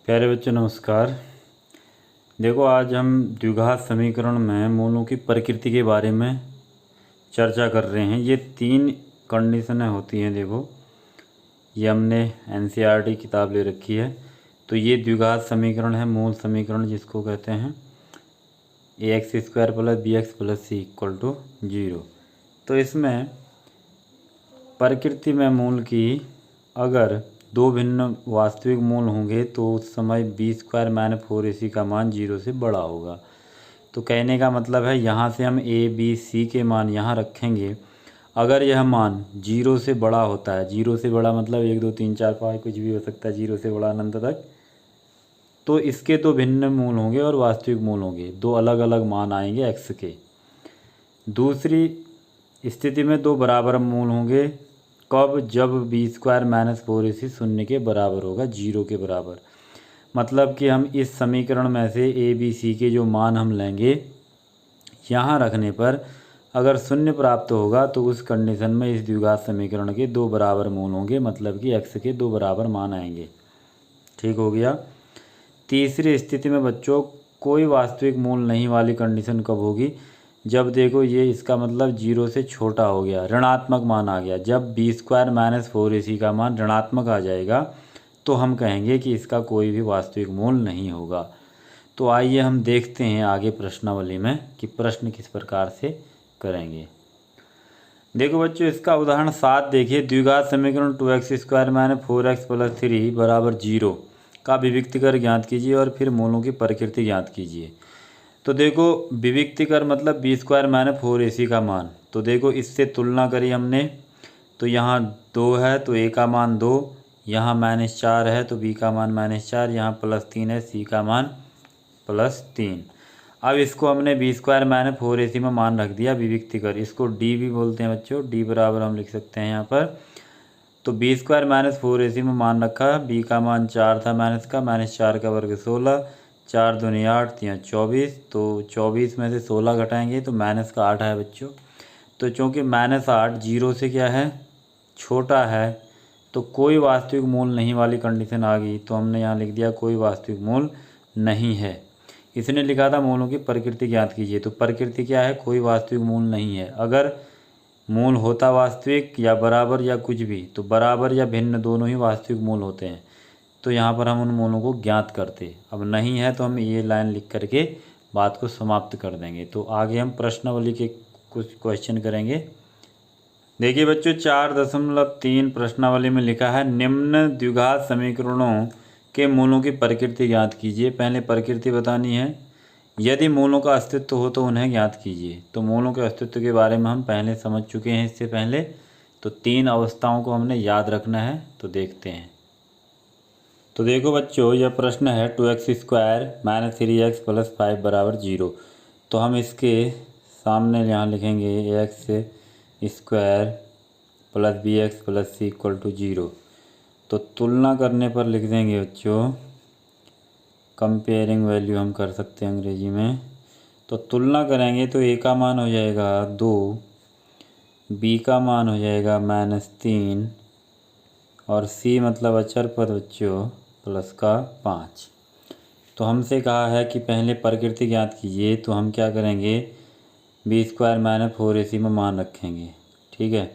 प्यारे बच्चों नमस्कार। देखो आज हम द्विघात समीकरण में मूलों की प्रकृति के बारे में चर्चा कर रहे हैं। ये 3 कंडीशनें होती हैं। देखो ये हमने एनसीईआरटी किताब ले रखी है। तो ये द्विघात समीकरण है, मूल समीकरण जिसको कहते हैं ax² + bx + c = 0। तो इसमें प्रकृति में मूल की अगर दो भिन्न वास्तविक मूल होंगे तो उस समय b² - 4ac का मान 0 से बड़ा होगा। तो कहने का मतलब है यहाँ से हम a b c के मान यहाँ रखेंगे। अगर यह मान 0 से बड़ा होता है, 0 से बड़ा मतलब 1 2 3 4 5 कुछ भी हो सकता है, 0 से बड़ा अनंत तक, तो इसके दो भिन्न मूल होंगे और वास्तविक मूल होंगे, दो अलग अलग मान आएंगे x के। दूसरी स्थिति में दो बराबर मूल होंगे। कब? जब b² - 4ac 0 के बराबर होगा, 0 के बराबर। मतलब कि हम इस समीकरण में से a b c के जो मान हम लेंगे यहाँ रखने पर अगर 0 प्राप्त होगा तो उस कंडीशन में इस द्विघात समीकरण के दो बराबर मूल होंगे, मतलब कि x के दो बराबर मान आएंगे। ठीक हो गया। तीसरी स्थिति में बच्चों कोई वास्तविक मूल नहीं वाली कंडीशन कब होगी? जब देखो ये इसका मतलब 0 से छोटा हो गया, ऋणात्मक मान आ गया। जब b² - 4ac का मान ऋणात्मक आ जाएगा तो हम कहेंगे कि इसका कोई भी वास्तविक मूल नहीं होगा। तो आइए हम देखते हैं आगे प्रश्नावली में कि प्रश्न किस प्रकार से करेंगे। देखो बच्चों इसका उदाहरण 7 देखिए। द्विघात समीकरण 2x² - 4x + 3 = 0 का विविक्ति कर ज्ञात कीजिए और फिर मूलों की प्रकृति ज्ञात कीजिए। तो देखो विविक्ति कर मतलब b² - 4ac का मान। तो देखो इससे तुलना करी हमने, तो यहाँ 2 है तो a का मान 2, यहाँ -4 है तो b का मान -4, यहाँ +3 है, c का मान +3। अब इसको हमने b² - 4ac में मान रख दिया विविक्ति कर। इसको d भी बोलते हैं बच्चों, d बराबर हम लिख सकते हैं यहाँ पर। तो b² - 4ac में मान रखा, b का मान 4 था माइनस का, -4 का वर्ग 16, 4 दूनी 8 या 24। तो 24 में से 16 घटाएंगे तो माइनस का 8 है बच्चों। तो चूँकि -8 0 से क्या है, छोटा है, तो कोई वास्तविक मूल नहीं वाली कंडीशन आ गई। तो हमने यहाँ लिख दिया कोई वास्तविक मूल नहीं है। इसने लिखा था मूलों की प्रकृति ज्ञात कीजिए। तो प्रकृति क्या है? कोई वास्तविक मूल नहीं है। अगर मूल होता वास्तविक या बराबर या कुछ भी, तो बराबर या भिन्न दोनों ही वास्तविक मूल होते हैं। तो यहाँ पर हम उन मूलों को ज्ञात करते। अब नहीं है तो हम ये लाइन लिख करके बात को समाप्त कर देंगे। तो आगे हम प्रश्नावली के कुछ क्वेश्चन करेंगे। देखिए बच्चों 4.3 प्रश्नावली में लिखा है निम्न द्विघात समीकरणों के मूलों की प्रकृति ज्ञात कीजिए। पहले प्रकृति बतानी है। यदि मूलों का अस्तित्व हो तो उन्हें ज्ञात कीजिए। तो मूलों के अस्तित्व के बारे में हम पहले समझ चुके हैं इससे पहले। तो 3 अवस्थाओं को हमने याद रखना है। तो देखते हैं। तो देखो बच्चों यह प्रश्न है 2x² - 3x + 5 = 0। तो हम इसके सामने यहाँ लिखेंगे ax² + bx + c = 0। तो तुलना करने पर लिख देंगे बच्चों, कंपेयरिंग वैल्यू हम कर सकते हैं अंग्रेजी में। तो तुलना करेंगे तो a का मान हो जाएगा 2, b का मान हो जाएगा -3 और c मतलब अचर पद बच्चों +5। तो हमसे कहा है कि पहले प्रकृति ज्ञात कीजिए। तो हम क्या करेंगे, b² - 4ac में मान रखेंगे। ठीक है।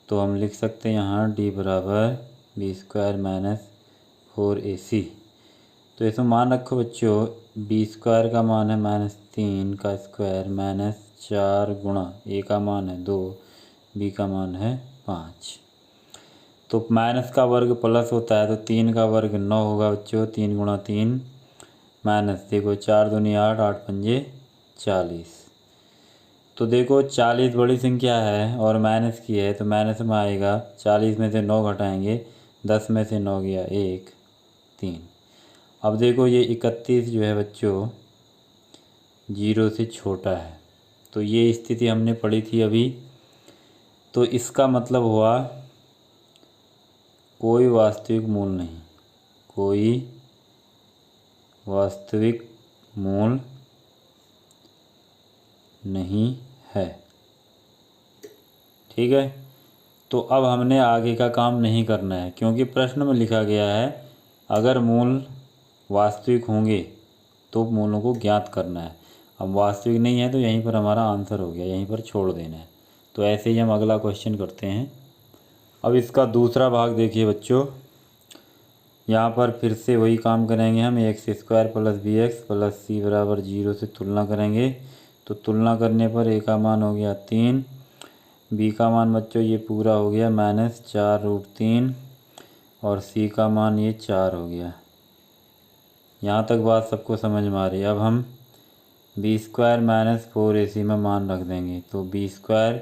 तो हम लिख सकते हैं यहाँ d बराबर b² - 4ac। तो इसमें मान रखो बच्चों, b² का मान है -3 का स्क्वायर -4 गुणा a का मान है 2, b का मान है 5। तो माइनस का वर्ग प्लस होता है तो 3 का वर्ग 9 होगा बच्चों। 3 गुणा 3 माइनस, देखो 4 दूनी 8, 8 पंजे 40। तो देखो 40 बड़ी संख्या है और माइनस की है तो माइनस में आएगा। 40 में से 9 घटाएंगे, 10 में से 9 गया 1, 3। अब देखो ये 31 जो है बच्चों 0 से छोटा है। तो ये स्थिति हमने पढ़ी थी अभी। तो इसका मतलब हुआ कोई वास्तविक मूल नहीं, कोई वास्तविक मूल नहीं है। ठीक है। तो अब हमने आगे का काम नहीं करना है, क्योंकि प्रश्न में लिखा गया है अगर मूल वास्तविक होंगे तो मूलों को ज्ञात करना है। अब वास्तविक नहीं है तो यहीं पर हमारा आंसर हो गया, यहीं पर छोड़ देना है। तो ऐसे ही हम अगला क्वेश्चन करते हैं। अब इसका दूसरा भाग देखिए बच्चों, यहाँ पर फिर से वही काम करेंगे हम। x² plus bx plus c बराबर 0 से तुलना करेंगे। तो तुलना करने पर a का मान हो गया 3, b का मान बच्चों ये पूरा हो गया -4√3 और c का मान ये 4 हो गया। यहाँ तक बात सबको समझ में आ रही है। अब हम b² - 4ac में मान रख देंगे। तो b²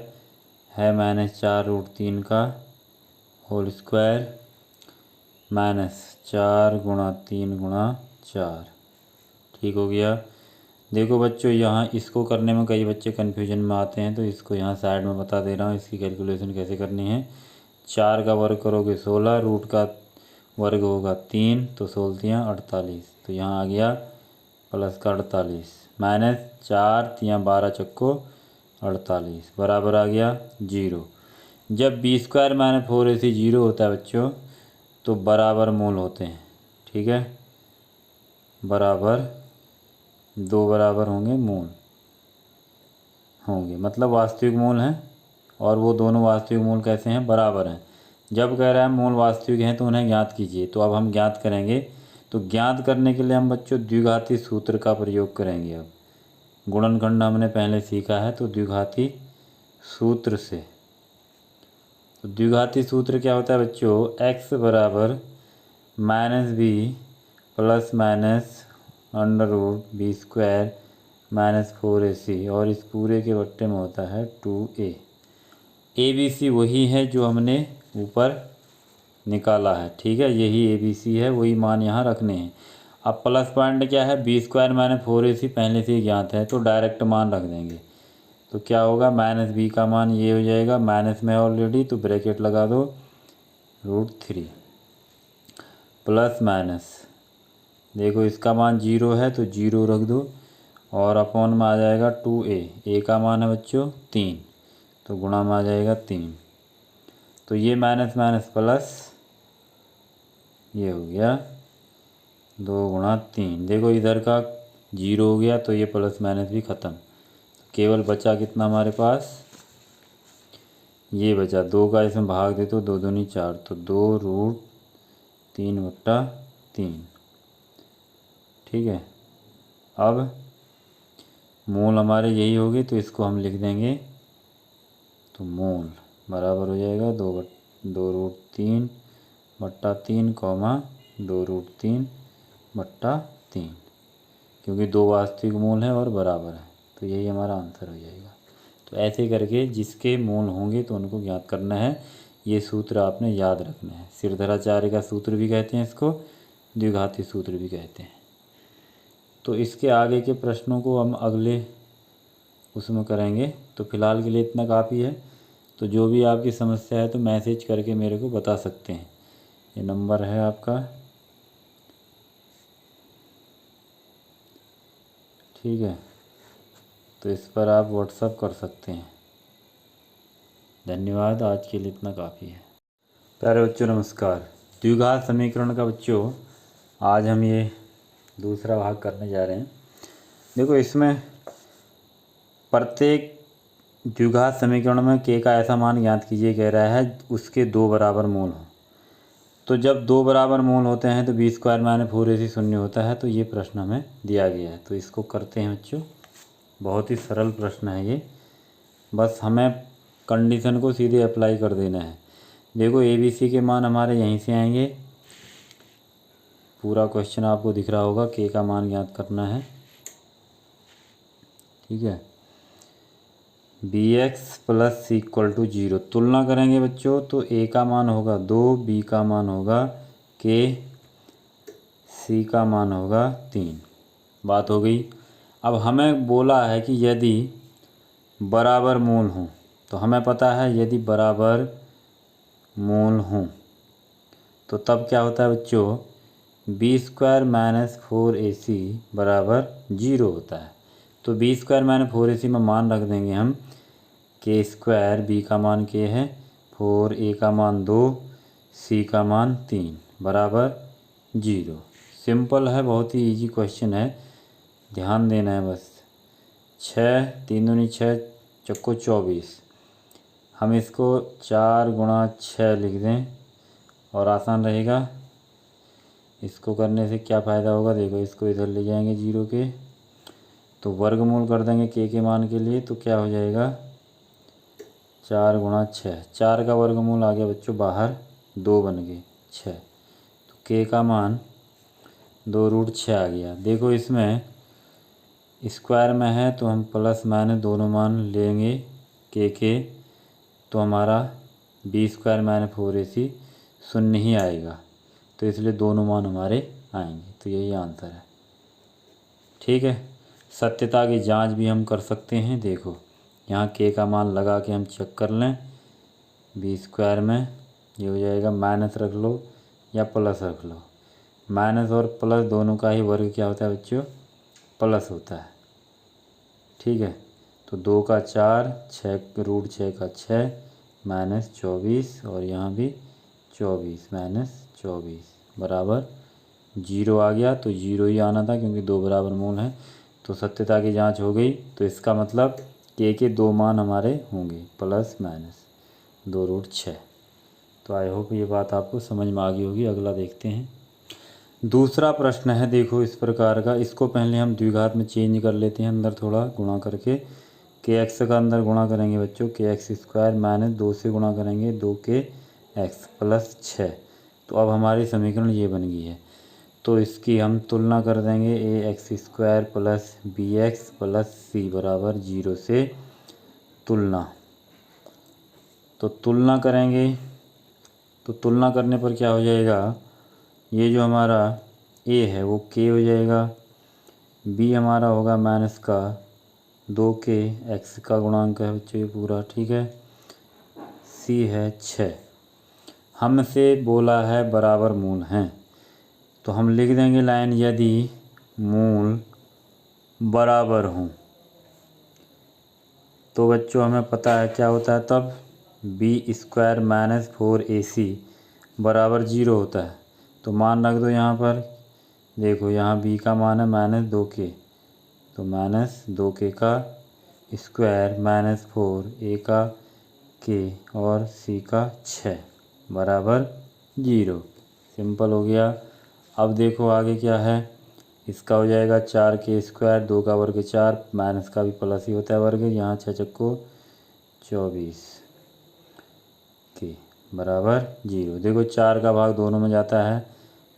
है -4√3 का होल स्क्वायर -4 × 3 × 4, ठीक हो गया। देखो बच्चों यहाँ इसको करने में कई बच्चे कन्फ्यूजन में आते हैं, तो इसको यहाँ साइड में बता दे रहा हूँ इसकी कैलकुलेशन कैसे करनी है। 4 का वर्ग करोगे 16, रूट का वर्ग होगा 3, तो 16 48, तो यहाँ आ गया प्लस का 48 -4 × 12 चक्को 48 बराबर आ गया 0। जब b² - 4ac 0 होता है बच्चों तो बराबर मूल होते हैं, ठीक है। बराबर, दो बराबर होंगे मूल होंगे, मतलब वास्तविक मूल हैं। और वो दोनों वास्तविक मूल कैसे हैं? बराबर हैं। जब कह रहा है मूल वास्तविक हैं तो उन्हें ज्ञात कीजिए। तो अब हम ज्ञात करेंगे। तो ज्ञात करने के लिए हम बच्चों द्विघाती सूत्र का प्रयोग करेंगे। अब गुणनखंड हमने पहले सीखा है, तो द्विघाती सूत्र से। तो द्विघाती सूत्र क्या होता है बच्चों? x बराबर -b प्लस -√b² - 4ac और इस पूरे के बट्टे में होता है 2a। abc वही है जो हमने ऊपर निकाला है, ठीक है। यही abc है, वही मान यहाँ रखने हैं। अब प्लस पॉइंट क्या है? b² - 4ac पहले से ही ज्ञात है, तो डायरेक्ट मान रख देंगे। तो क्या होगा? -b का मान ये हो जाएगा, माइनस में ऑलरेडी, तो ब्रैकेट लगा दो √3 प्लस माइनस। देखो इसका मान 0 है तो 0 रख दो और अपॉन में आ जाएगा 2a। a का मान है बच्चों 3, तो गुणा में आ जाएगा 3। तो ये माइनस माइनस प्लस, ये हो गया 2 × 3। देखो इधर का 0 हो गया तो ये प्लस माइनस भी ख़त्म। केवल बचा कितना हमारे पास? ये बचा 2 का इसमें भाग दे तो 2 दूनी 4, तो 2√3/3, ठीक है। अब मूल हमारे यही होगी, तो इसको हम लिख देंगे। तो मूल बराबर हो जाएगा 2√3/3, 2√3/3, क्योंकि दो वास्तविक मूल हैं और बराबर है, तो यही हमारा आंसर हो जाएगा। तो ऐसे करके जिसके मूल होंगे तो उनको ज्ञात करना है। ये सूत्र आपने याद रखना है। सिरधराचार्य का सूत्र भी कहते हैं इसको, द्विघाती सूत्र भी कहते हैं। तो इसके आगे के प्रश्नों को हम अगले उसमें करेंगे। तो फिलहाल के लिए इतना काफ़ी है। तो जो भी आपकी समस्या है तो मैसेज करके मेरे को बता सकते हैं। ये नंबर है आपका, ठीक है। तो इस पर आप व्हाट्सअप कर सकते हैं। धन्यवाद, आज के लिए इतना काफ़ी है। प्यारे बच्चों नमस्कार। द्विघात समीकरण का बच्चों आज हम ये दूसरा भाग करने जा रहे हैं। देखो इसमें प्रत्येक द्विघात समीकरण में k का ऐसा मान ज्ञात कीजिए कह रहा है उसके 2 बराबर मूल हों। तो जब 2 बराबर मूल होते हैं तो b² - 4ac 0 होता है। तो ये प्रश्न हमें दिया गया है, तो इसको करते हैं बच्चों। बहुत ही सरल प्रश्न है ये, बस हमें कंडीशन को सीधे अप्लाई कर देना है। देखो abc के मान हमारे यहीं से आएंगे। पूरा क्वेश्चन आपको दिख रहा होगा, k का मान ज्ञात करना है, ठीक है। bx + c = 0 तुलना करेंगे बच्चों, तो a का मान होगा 2, b का मान होगा k, c का मान होगा 3। बात हो गई। अब हमें बोला है कि यदि बराबर मूल हों, तो हमें पता है यदि बराबर मूल हों तो तब क्या होता है बच्चों? b² - 4ac बराबर 0 होता है। तो b² - 4ac में मान रख देंगे हम k², b का मान k है 4, a का मान 2, c का मान 3 बराबर 0। सिंपल है, बहुत ही इजी क्वेश्चन है, ध्यान देना है बस। 6 3 दूनी 6 चक्को 24, हम इसको 4 गुणा 6 लिख दें और आसान रहेगा। इसको करने से क्या फ़ायदा होगा, देखो इसको इधर ले जाएंगे 0 के, तो वर्गमूल कर देंगे के मान के लिए, तो क्या हो जाएगा 4 गुणा 6, 4 का वर्गमूल आ गया बच्चों बाहर, 2 बन गए 6, तो के का मान 2√6 आ गया। देखो इसमें स्क्वायर में है तो हम प्लस माइनस दोनों मान लेंगे के, तो हमारा b² - 4ac शून्य ही आएगा, तो इसलिए दोनों मान हमारे आएंगे, तो यही आंसर है। ठीक है, सत्यता की जांच भी हम कर सकते हैं। देखो यहाँ के का मान लगा के हम चेक कर लें, b² में ये हो जाएगा, माइनस रख लो या प्लस रख लो, माइनस और प्लस दोनों का ही वर्ग क्या होता है बच्चों, प्लस होता है। ठीक है, तो 2 का 4, 6√6 का 6 माइनस 24, और यहाँ भी 24 माइनस 24 बराबर 0 आ गया। तो 0 ही आना था क्योंकि 2 बराबर मूल हैं। तो सत्यता की जांच हो गई, तो इसका मतलब के 2 मान हमारे होंगे प्लस माइनस 2√6। तो आई होप ये बात आपको समझ में आ गई होगी। अगला देखते हैं। दूसरा प्रश्न है, देखो इस प्रकार का, इसको पहले हम द्विघात में चेंज कर लेते हैं, अंदर थोड़ा गुणा करके, के एक्स का अंदर गुणा करेंगे बच्चों, के(x² - 2 से गुणा करेंगे 2 के x + 6। तो अब हमारी समीकरण ये बन गई है, तो इसकी हम तुलना कर देंगे, ax² + bx + c बराबर 0 से तुलना। तो तुलना करेंगे, तो तुलना करने पर क्या हो जाएगा, ये जो हमारा a है वो k हो जाएगा, b हमारा होगा माइनस का 2k, x का गुणांक है बच्चों ये पूरा, ठीक है, c है 6। हमसे बोला है बराबर मूल हैं, तो हम लिख देंगे लाइन, यदि मूल बराबर हों, तो बच्चों हमें पता है क्या होता है तब, b² - 4ac बराबर 0 होता है। तो मान रख दो यहाँ पर, देखो यहाँ b का मान है -2k, तो -2k का स्क्वायर -4 a का k और c का 6 बराबर 0। सिंपल हो गया। अब देखो आगे क्या है, इसका हो जाएगा 4k², 2 का वर्ग 4, माइनस का भी प्लस ही होता है वर्ग, यहाँ 6 चक्को 24 के बराबर 0। देखो 4 का भाग दोनों में जाता है,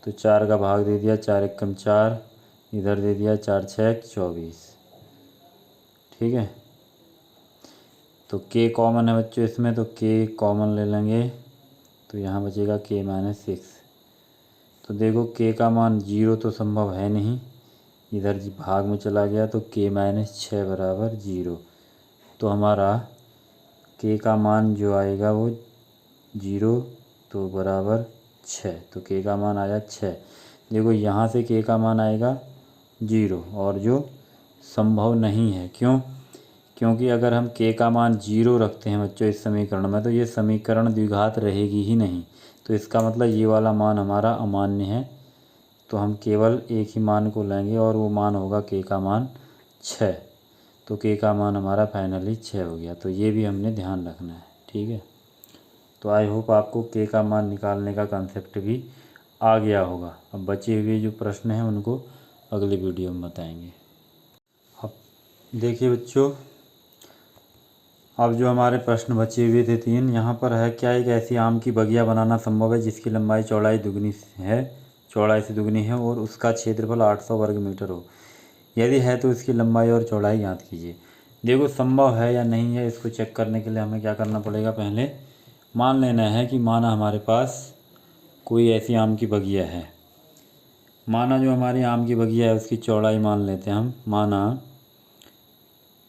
तो 4 का भाग दे दिया, 4 एकम 4, इधर दे दिया 4 6 24। ठीक है, तो k कॉमन है बच्चों इसमें, तो k कॉमन ले लेंगे, तो यहाँ बचेगा k-6। तो देखो k का मान 0 तो संभव है नहीं, इधर भाग में चला गया, तो k-6 बराबर 0। तो हमारा k का मान जो आएगा वो 0 तो बराबर 6, तो k का मान आया 6। देखो यहाँ से k का मान आएगा 0, और जो संभव नहीं है, क्यों, क्योंकि अगर हम k का मान 0 रखते हैं बच्चों इस समीकरण में, तो ये समीकरण द्विघात रहेगी ही नहीं। तो इसका मतलब ये वाला मान हमारा अमान्य है, तो हम केवल एक ही मान को लेंगे और वो मान होगा k का मान 6। तो k का मान हमारा फाइनली 6 हो गया। तो ये भी हमने ध्यान रखना है। ठीक है, तो आई होप आपको k का मान निकालने का कंसेप्ट भी आ गया होगा। अब बचे हुए जो प्रश्न हैं उनको अगले वीडियो में बताएंगे। अब देखिए बच्चों, अब जो हमारे प्रश्न बचे हुए थे 3, यहाँ पर है, क्या एक ऐसी आम की बगिया बनाना संभव है जिसकी लंबाई चौड़ाई दुगनी है, चौड़ाई से दुगनी है और उसका क्षेत्रफल 800 वर्ग मीटर हो? यदि है तो इसकी लंबाई और चौड़ाई ज्ञात कीजिए। देखो संभव है या नहीं है, इसको चेक करने के लिए हमें क्या करना पड़ेगा, पहले मान लेना है कि माना हमारे पास कोई ऐसी आम की बगिया है, माना जो हमारी आम की बगिया है उसकी चौड़ाई मान लेते हैं हम, माना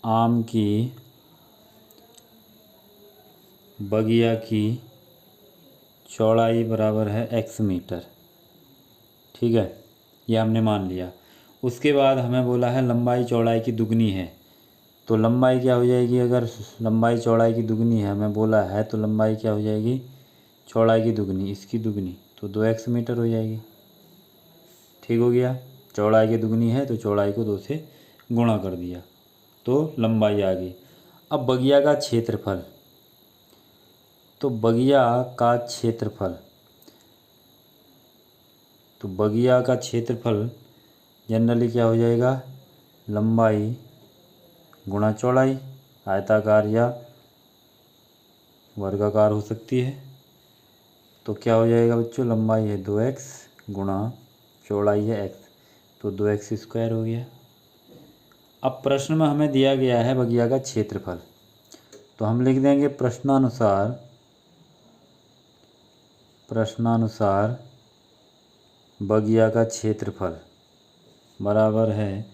आम की बगिया की चौड़ाई बराबर है x मीटर। ठीक है, ये हमने मान लिया। उसके बाद हमें बोला है लंबाई चौड़ाई की दुगनी है, तो लंबाई क्या हो जाएगी, अगर लंबाई चौड़ाई की दुगनी है हमें बोला है, तो लंबाई क्या हो जाएगी, चौड़ाई की दुगनी, इसकी दुगनी, तो 2x मीटर हो जाएगी। ठीक हो गया। चौड़ाई की दुगनी है तो चौड़ाई को 2 से गुणा कर दिया तो लंबाई आ गई। अब बगिया का क्षेत्रफल, तो बगिया का क्षेत्रफल, तो बगिया का क्षेत्रफल जनरली क्या हो जाएगा, लंबाई गुणा चौड़ाई, आयताकार या वर्गाकार हो सकती है। तो क्या हो जाएगा बच्चों, लंबाई है 2x गुणा चौड़ाई है x, तो 2x² हो गया। अब प्रश्न में हमें दिया गया है बगिया का क्षेत्रफल, तो हम लिख देंगे प्रश्नानुसार बगिया का क्षेत्रफल बराबर है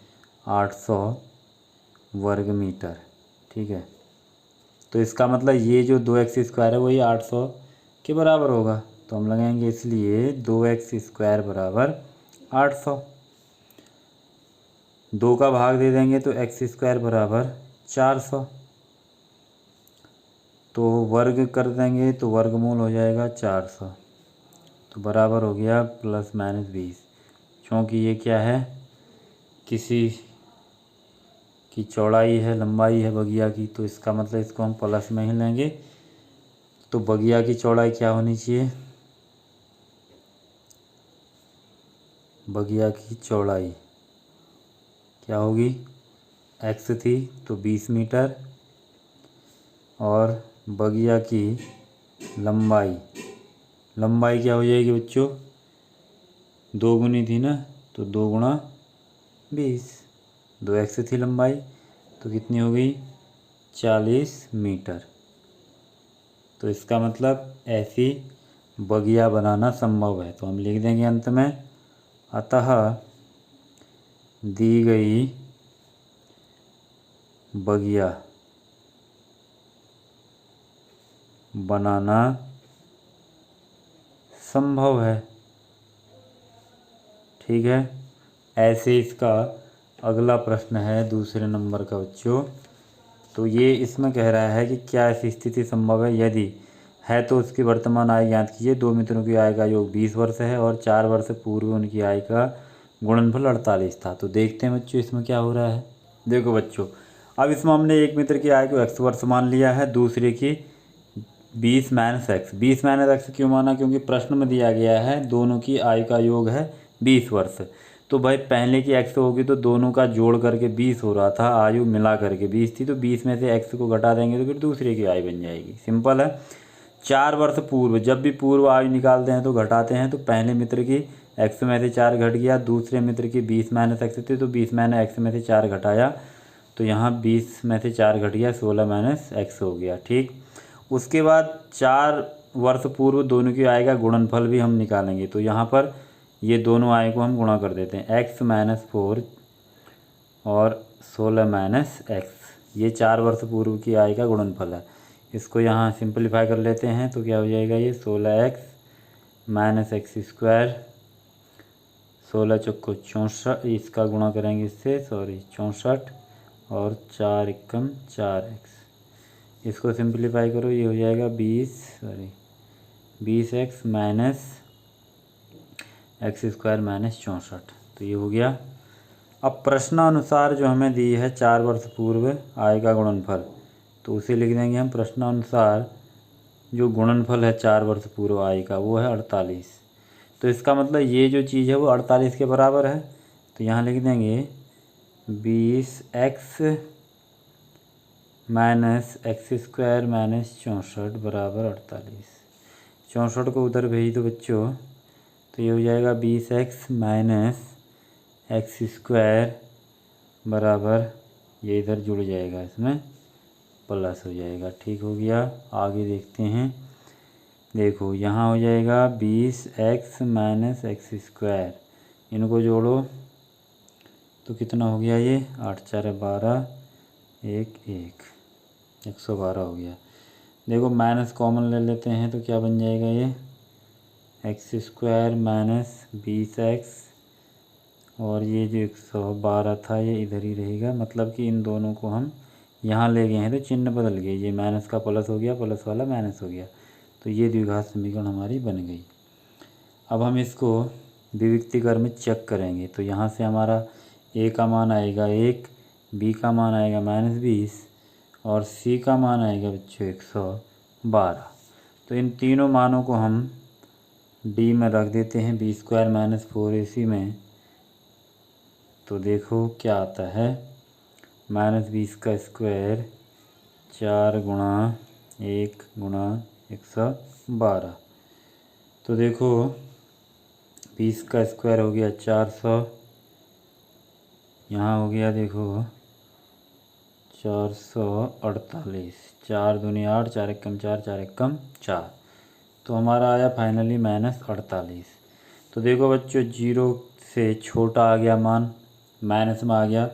800 वर्ग मीटर। ठीक है, तो इसका मतलब ये जो 2x² है वही 800 के बराबर होगा, तो हम लगाएंगे इसलिए 2x² बराबर 800। 2 का भाग दे देंगे तो x² बराबर 400, तो वर्ग कर देंगे तो वर्गमूल हो जाएगा 400, तो बराबर हो गया ±20। क्योंकि ये क्या है, किसी की चौड़ाई है, लंबाई है बगिया की, तो इसका मतलब इसको हम प्लस में ही लेंगे। तो बगिया की चौड़ाई क्या होनी चाहिए, बगिया की चौड़ाई क्या होगी, x थी तो 20 मीटर, और बगिया की लंबाई क्या हो जाएगी बच्चों, 2 गुनी थी ना, तो 2 गुणा 20, 2x थी लंबाई तो कितनी हो गई 40 मीटर। तो इसका मतलब ऐसी बगिया बनाना संभव है। तो हम लिख देंगे अंत में, अतः दी गई बगिया बनाना संभव है। ठीक है, ऐसे इसका अगला प्रश्न है दूसरे नंबर का बच्चों। तो ये इसमें कह रहा है कि क्या ऐसी स्थिति संभव है, यदि है तो उसकी वर्तमान आय ज्ञात कीजिए। 2 मित्रों की आय का योग 20 वर्ष है और 4 वर्ष पूर्व उनकी आय का गुणनफल 48 था। तो देखते हैं बच्चों इसमें क्या हो रहा है। देखो बच्चों, अब इसमें हमने एक मित्र की आय को x वर्ष मान लिया है, दूसरे की 20 - x। 20 - x क्यों माना, क्योंकि प्रश्न में दिया गया है दोनों की आयु का योग है 20 वर्ष। तो भाई पहले की x होगी तो दोनों का जोड़ करके 20 हो रहा था, आयु मिला करके 20 थी, तो 20 में से x को घटा देंगे तो फिर दूसरे की आयु बन जाएगी। सिंपल है। 4 वर्ष पूर्व, जब भी पूर्व आयु निकालते हैं तो घटाते हैं, तो पहले मित्र की x में से 4 घट गया, दूसरे मित्र की 20 - x थी तो 20 - x में से 4 घटाया, तो यहाँ 20 में से 4 घट गया, 16 - x हो गया। ठीक, उसके बाद 4 वर्ष पूर्व दोनों की आय का गुणनफल भी हम निकालेंगे। तो यहाँ पर ये दोनों आय को हम गुणा कर देते हैं, x - 4 और 16 - x, ये 4 वर्ष पूर्व की आय का गुणनफल है। इसको यहाँ सिंपलीफाई कर लेते हैं तो क्या हो जाएगा, ये 16x - x², 16 चौको 64, इसका गुणा करेंगे इससे 64, और 4 एकम 4x, इसको सिंपलीफाई करो, ये हो जाएगा 20x - x² - 64, तो ये हो गया। अब प्रश्नानुसार जो हमें दी है 4 वर्ष पूर्व आय का गुणनफल, तो उसे लिख देंगे हम प्रश्नानुसार जो गुणनफल है 4 वर्ष पूर्व आय का वो है 48। तो इसका मतलब ये जो चीज़ है वो 48 के बराबर है, तो यहाँ लिख देंगे 20x - x² - 64 बराबर 48। 64 को उधर भेज दो बच्चों, तो ये हो जाएगा 20x - x² बराबर, ये इधर जुड़ जाएगा, इसमें प्लस हो जाएगा। ठीक हो गया, आगे देखते हैं। देखो यहाँ हो जाएगा 20x - x², इनको जोड़ो तो कितना हो गया, ये 8 × 4 = 12, 1 1 112 हो गया। देखो माइनस कॉमन ले लेते हैं तो क्या बन जाएगा, ये x² - 20x, और ये जो 112 था ये इधर ही रहेगा, मतलब कि इन दोनों को हम यहाँ ले गए हैं तो चिन्ह बदल गए, ये माइनस का प्लस हो गया, प्लस वाला माइनस हो गया, तो ये द्विघात समीकरण हमारी बन गई। अब हम इसको विविक्तिकर में चेक करेंगे तो यहाँ से हमारा ए का मान आएगा 1, बी का मान आएगा -20 और सी का मान आएगा बच्चों 112। तो इन तीनों मानों को हम डी में रख देते हैं b² - 4ac में। तो देखो क्या आता है, -20 का स्क्वायर 4 गुणा 1 गुणा 112। तो देखो 20 का स्क्वायर हो गया 400, यहाँ हो गया देखो 448, 4 दूनी 8, 4 एकम 4, 4 एकम 4। तो हमारा आया फाइनली -48। तो देखो बच्चों 0 से छोटा आ गया मान, माइनस में आ गया।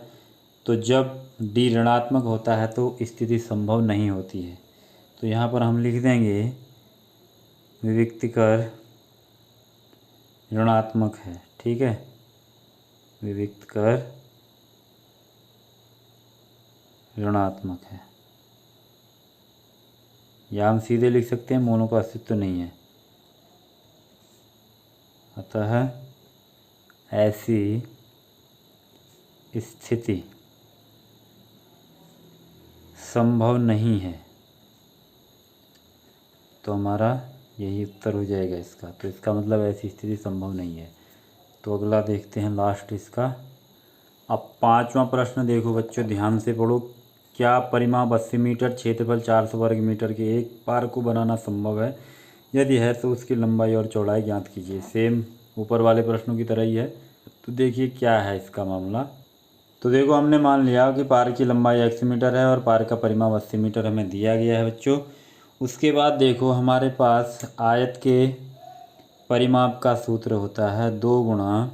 तो जब डी ऋणात्मक होता है तो स्थिति संभव नहीं होती है। तो यहाँ पर हम लिख देंगे विविक्तिकर ऋणात्मक है, ठीक है, विविक्तिकर ऋणात्मक है, या हम सीधे लिख सकते हैं मोनों का अस्तित्व नहीं है। अतः ऐसी स्थिति संभव नहीं है। तो हमारा यही उत्तर हो जाएगा इसका। तो इसका मतलब ऐसी स्थिति संभव नहीं है। तो अगला देखते हैं लास्ट इसका। अब 5वां प्रश्न देखो बच्चों, ध्यान से पढ़ो। क्या परिमाप 80 मीटर, क्षेत्रफल 400 वर्ग मीटर के एक पार्क को बनाना संभव है? यदि है तो उसकी लंबाई और चौड़ाई ज्ञात कीजिए। सेम ऊपर वाले प्रश्नों की तरह ही है। तो देखिए क्या है इसका मामला। तो देखो हमने मान लिया कि पार्क की लंबाई x मीटर है और पार्क का परिमाप 80 मीटर हमें दिया गया है बच्चों। उसके बाद देखो हमारे पास आयत के परिमाप का सूत्र होता है 2 गुणा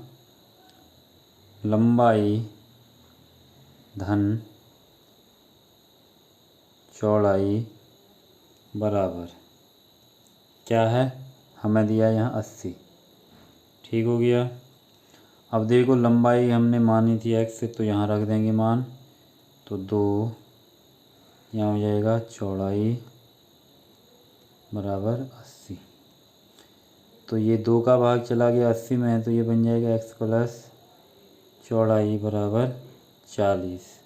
लंबाई धन चौड़ाई बराबर क्या है, हमें दिया यहाँ 80। ठीक हो गया। अब देखो लंबाई हमने मानी थी x, तो यहाँ रख देंगे मान। तो 2 यहाँ हो जाएगा चौड़ाई बराबर 80। तो ये 2 का भाग चला गया 80 में, तो ये बन जाएगा x प्लस चौड़ाई बराबर 40।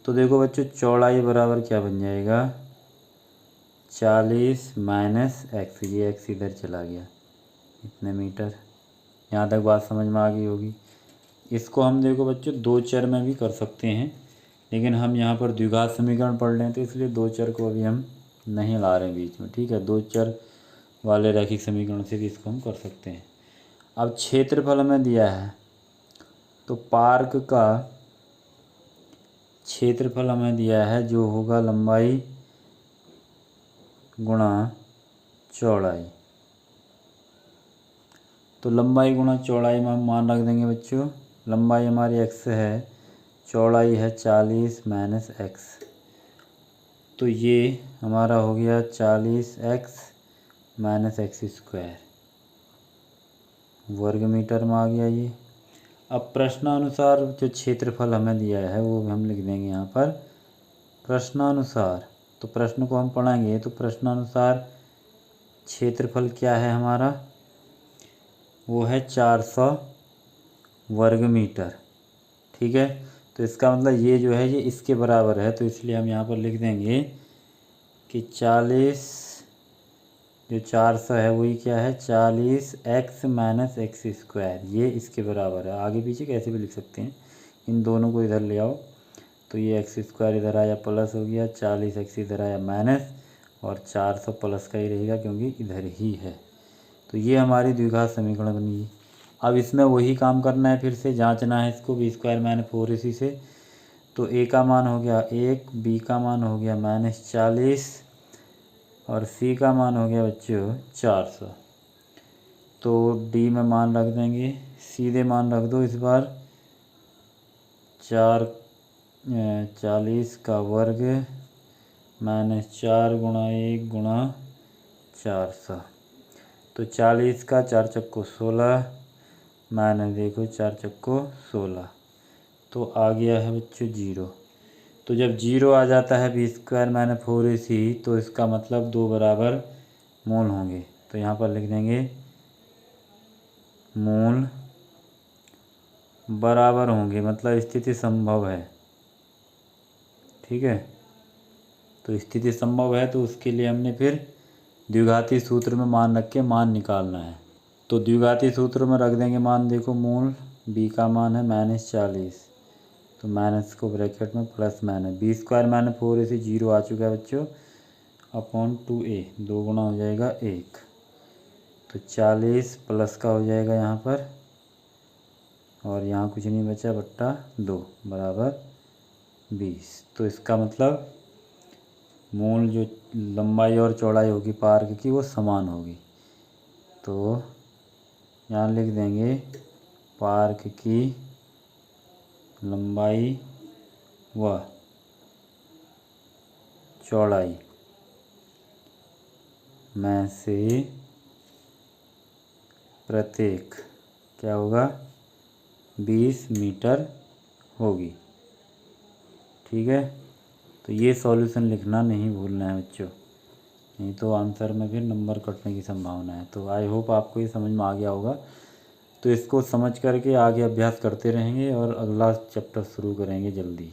तो देखो बच्चों चौड़ाई बराबर क्या बन जाएगा, 40 माइनस x। ये x इधर चला गया, इतने मीटर। यहाँ तक बात समझ में आ गई होगी। इसको हम देखो बच्चों 2 चर में भी कर सकते हैं, लेकिन हम यहाँ पर द्विघात समीकरण पढ़ रहे हैं तो इसलिए 2 चर को अभी हम नहीं ला रहे हैं बीच में। ठीक है, 2 चर वाले रैखिक समीकरण से भी इसको हम कर सकते हैं। अब क्षेत्रफल हमें दिया है, तो पार्क का क्षेत्रफल हमें दिया है जो होगा लंबाई गुणा चौड़ाई। तो लंबाई गुणा चौड़ाई में हम मान रख देंगे बच्चों। लंबाई हमारी x है, चौड़ाई है 40 माइनस x। तो ये हमारा हो गया 40x माइनस x² वर्ग मीटर में आ गया ये। अब प्रश्नानुसार जो क्षेत्रफल हमें दिया है वो हम लिख देंगे यहाँ पर प्रश्नानुसार। तो प्रश्न को हम पढ़ेंगे तो प्रश्नानुसार क्षेत्रफल क्या है हमारा, वो है 400 वर्ग मीटर। ठीक है, तो इसका मतलब ये जो है ये इसके बराबर है। तो इसलिए हम यहाँ पर लिख देंगे कि 40 जो 400 है वही क्या है 40x माइनस x²। ये इसके बराबर है। आगे पीछे कैसे भी लिख सकते हैं, इन दोनों को इधर ले आओ तो ये x² इधर आया प्लस हो गया, 40x इधर आया माइनस, और 400 प्लस का ही रहेगा क्योंकि इधर ही है। तो ये हमारी द्विघात समीकरण बनी। अब इसमें वही काम करना है, फिर से जांचना है इसको b² - 4ac से। तो a का मान हो गया 1, b का मान हो गया -40 और c का मान हो गया बच्चों 400। तो d में मान रख देंगे, सीधे मान रख दो इस बार। 40 का वर्ग -4 गुणा 1 गुणा 400। तो 40 का 4 चक्को 16 माइनस देखो 4 चक्को 16, तो आ गया है बच्चों 0। तो जब 0 आ जाता है b² - 4ac तो इसका मतलब 2 बराबर मोल होंगे। तो यहाँ पर लिख देंगे मूल बराबर होंगे, मतलब स्थिति संभव है। ठीक है, तो स्थिति संभव है तो उसके लिए हमने फिर द्विघाती सूत्र में मान रख के मान निकालना है। तो द्विघाती सूत्र में रख देंगे मान, देखो मूल b का मान है -40, तो माइनस को ब्रैकेट में प्लस माइनस b² - 4ac 0 आ चुका है बच्चों, अपॉन 2a 2 गुना हो जाएगा 1, तो 40 प्लस का हो जाएगा यहाँ पर, और यहाँ कुछ नहीं बचा बट्टा 2 बराबर 20। तो इसका मतलब मूल जो लंबाई और चौड़ाई होगी पार्क की वो समान होगी। तो यहाँ लिख देंगे पार्क की लंबाई व चौड़ाई में से प्रत्येक क्या होगा 20 मीटर होगी। ठीक है, तो ये सॉल्यूशन लिखना नहीं भूलना है बच्चों, नहीं तो आंसर में फिर नंबर कटने की संभावना है। तो आई होप आपको ये समझ में आ गया होगा। तो इसको समझ करके आगे अभ्यास करते रहेंगे और अगला चैप्टर शुरू करेंगे जल्दी।